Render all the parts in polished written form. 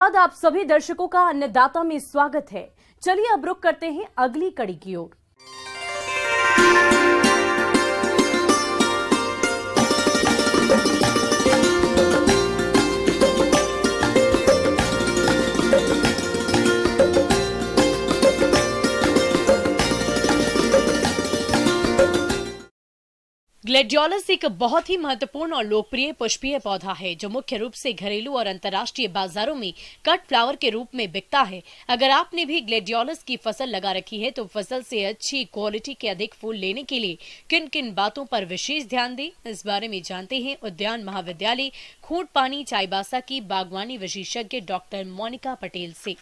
आप सभी दर्शकों का अन्नदाता में स्वागत है। चलिए अब रुक करते हैं अगली कड़ी की ओर। ग्लैडियोलस एक बहुत ही महत्वपूर्ण और लोकप्रिय पुष्पीय पौधा है जो मुख्य रूप से घरेलू और अंतर्राष्ट्रीय बाजारों में कट फ्लावर के रूप में बिकता है। अगर आपने भी ग्लैडियोलस की फसल लगा रखी है तो फसल से अच्छी क्वालिटी के अधिक फूल लेने के लिए किन किन बातों पर विशेष ध्यान दें, इस बारे में जानते हैं उद्यान महाविद्यालय खूंटपानी चाईबासा की बागवानी विशेषज्ञ डॉक्टर मोनिका पटेल से।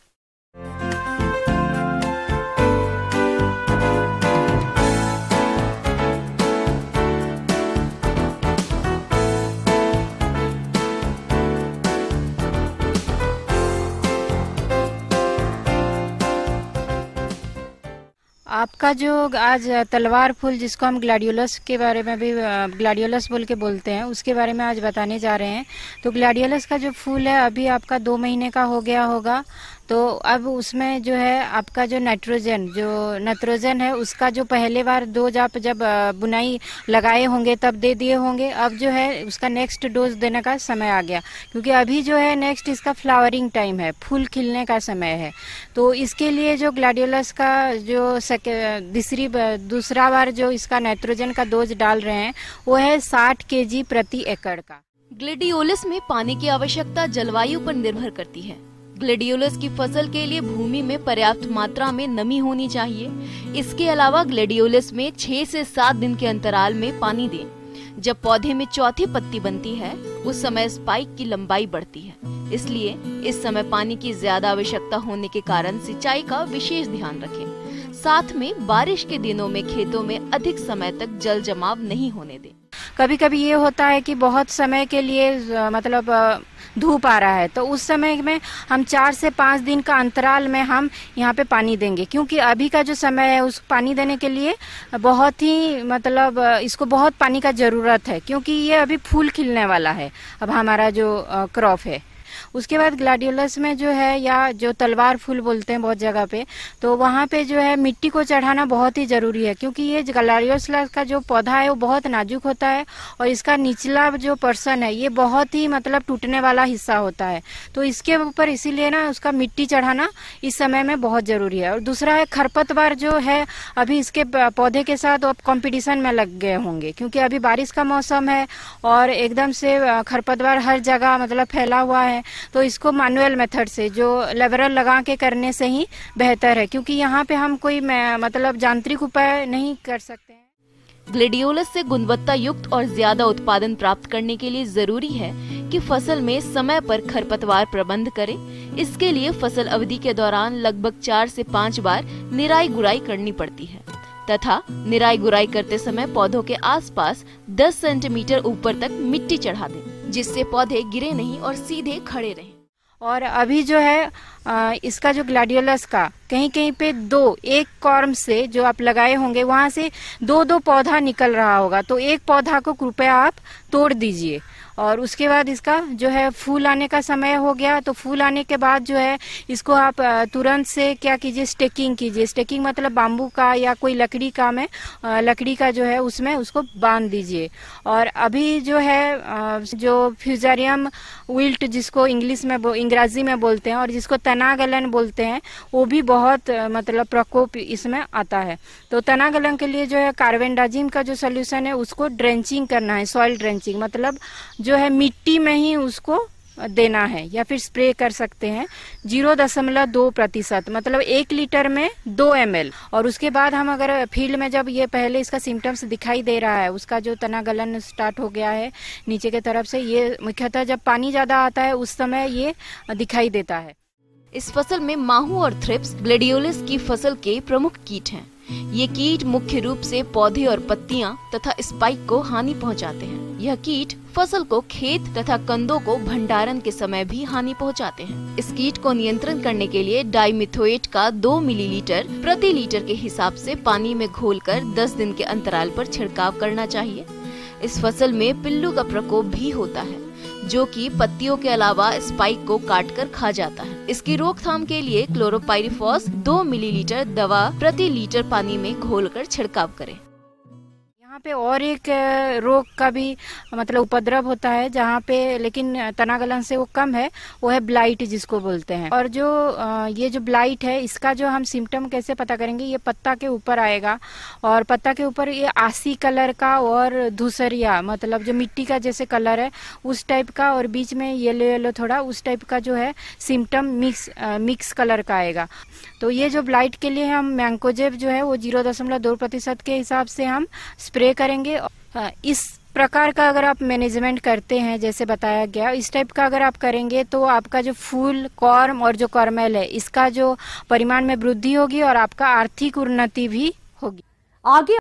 आपका जो आज तलवार फूल जिसको हम ग्लैडियोलस के बारे में भी ग्लैडियोलस बोल के बोलते हैं, उसके बारे में आज बताने जा रहे हैं। तो ग्लैडियोलस का जो फूल है अभी आपका 2 महीने का हो गया होगा। तो अब उसमें जो है आपका जो नाइट्रोजन है उसका जो पहले बार डोज आप जब बुनाई लगाए होंगे तब दे दिए होंगे। अब जो है उसका नेक्स्ट डोज देने का समय आ गया, क्योंकि अभी जो है नेक्स्ट इसका फ्लावरिंग टाइम है, फूल खिलने का समय है। तो इसके लिए जो ग्लैडियोलस का जो दूसरा बार जो इसका नाइट्रोजन का डोज डाल रहे हैं वो है 60 kg प्रति एकड़ का। ग्लैडियोलस में पानी की आवश्यकता जलवायु पर निर्भर करती है। ग्लैडियोलस की फसल के लिए भूमि में पर्याप्त मात्रा में नमी होनी चाहिए। इसके अलावा ग्लैडियोलस में 6 से 7 दिन के अंतराल में पानी दें। जब पौधे में चौथी पत्ती बनती है उस समय स्पाइक की लंबाई बढ़ती है, इसलिए इस समय पानी की ज्यादा आवश्यकता होने के कारण सिंचाई का विशेष ध्यान रखें। साथ में बारिश के दिनों में खेतों में अधिक समय तक जल जमाव नहीं होने दें। कभी कभी ये होता है कि बहुत समय के लिए मतलब धूप आ रहा है, तो उस समय में हम 4 से 5 दिन का अंतराल में हम यहाँ पे पानी देंगे, क्योंकि अभी का जो समय है उस पानी देने के लिए बहुत ही मतलब इसको बहुत पानी का जरूरत है, क्योंकि ये अभी फूल खिलने वाला है अब हमारा जो क्रॉप है। उसके बाद ग्लैडियोलस में जो है या जो तलवार फूल बोलते हैं बहुत जगह पे, तो वहाँ पे जो है मिट्टी को चढ़ाना बहुत ही जरूरी है, क्योंकि ये ग्लैडियोलस का जो पौधा है वो बहुत नाजुक होता है और इसका निचला जो पर्सन है ये बहुत ही मतलब टूटने वाला हिस्सा होता है। तो इसके ऊपर इसीलिए ना उसका मिट्टी चढ़ाना इस समय में बहुत जरूरी है। और दूसरा है खरपतवार जो है, अभी इसके पौधे के साथ अब कॉम्पिटिशन में लग गए होंगे, क्योंकि अभी बारिश का मौसम है और एकदम से खरपतवार हर जगह मतलब फैला हुआ है। तो इसको मैनुअल मेथड से जो लेवरल लगा के करने से ही बेहतर है, क्योंकि यहाँ पे हम कोई मतलब यांत्रिक उपाय नहीं कर सकते हैं। ग्लैडियोलस से गुणवत्ता युक्त और ज्यादा उत्पादन प्राप्त करने के लिए जरूरी है कि फसल में समय पर खरपतवार प्रबंध करें। इसके लिए फसल अवधि के दौरान लगभग 4 से 5 बार निराई गुड़ाई करनी पड़ती है तथा निराई गुड़ाई करते समय पौधों के आसपास 10 सेंटीमीटर ऊपर तक मिट्टी चढ़ा दें, जिससे पौधे गिरे नहीं और सीधे खड़े रहें। और अभी जो है इसका जो ग्लैडियोलस का कहीं कहीं पे एक कॉर्म से जो आप लगाए होंगे वहां से 2 पौधा निकल रहा होगा, तो एक पौधा को कृपया आप तोड़ दीजिए। और उसके बाद इसका जो है फूल आने का समय हो गया, तो फूल आने के बाद जो है इसको आप तुरंत से क्या कीजिए, स्टेकिंग कीजिए। स्टेकिंग मतलब बाम्बू का या कोई लकड़ी का जो है उसमें उसको बांध दीजिए। और अभी जो है जो फ्यूजारियम विल्ट जिसको अंग्रेजी में बोलते हैं और जिसको तना गलन बोलते हैं, वो भी बहुत मतलब प्रकोप इसमें आता है। तो तना गलन के लिए जो है कार्बेंडाजिम का जो सोल्यूशन है उसको ड्रेंचिंग करना है, सॉइल ड्रेंचिंग मतलब जो है मिट्टी में ही उसको देना है, या फिर स्प्रे कर सकते हैं 0.2% मतलब 1 लीटर में 2 ml। और उसके बाद हम अगर फील्ड में जब ये पहले इसका सिम्टम्स दिखाई दे रहा है, उसका जो तना गलन स्टार्ट हो गया है नीचे के तरफ से, ये मुख्यतः जब पानी ज्यादा आता है उस समय ये दिखाई देता है। इस फसल में माहू और थ्रिप्स ग्लैडियोलस की फसल के प्रमुख कीट हैं। ये कीट मुख्य रूप से पौधे और पत्तियां तथा स्पाइक को हानि पहुंचाते हैं। यह कीट फसल को खेत तथा कंदों को भंडारण के समय भी हानि पहुंचाते हैं। इस कीट को नियंत्रण करने के लिए डाइमिथोएट का 2 मिलीलीटर प्रति लीटर के हिसाब से पानी में घोलकर 10 दिन के अंतराल पर छिड़काव करना चाहिए। इस फसल में पिल्लू का प्रकोप भी होता है। जो कि पत्तियों के अलावा स्पाइक को काटकर खा जाता है। इसकी रोकथाम के लिए क्लोरोपाइरिफॉस 2 मिलीलीटर दवा प्रति लीटर पानी में घोलकर छिड़काव करें। यहाँ पे और एक रोग का भी मतलब उपद्रव होता है जहाँ पे, लेकिन तना गलन से वो कम है, वो है ब्लाइट जिसको बोलते हैं। और जो ये जो ब्लाइट है इसका जो हम सिम्टम कैसे पता करेंगे, ये पत्ता के ऊपर आएगा और पत्ता के ऊपर ये आसी कलर का और धूसरिया मतलब जो मिट्टी का जैसे कलर है उस टाइप का, और बीच में येलो येलो थोड़ा उस टाइप का जो है सिम्टम मिक्स कलर का आएगा। तो ये जो ब्लाइट के लिए हम मैंकोजेब जो है वो 0.2% के हिसाब से हम स्प्रे करेंगे। इस प्रकार का अगर आप मैनेजमेंट करते हैं जैसे बताया गया, इस टाइप का अगर आप करेंगे तो आपका जो फूल, कॉर्म और जो कॉर्मेल है इसका जो परिमाण में वृद्धि होगी और आपका आर्थिक उन्नति भी होगी। आगे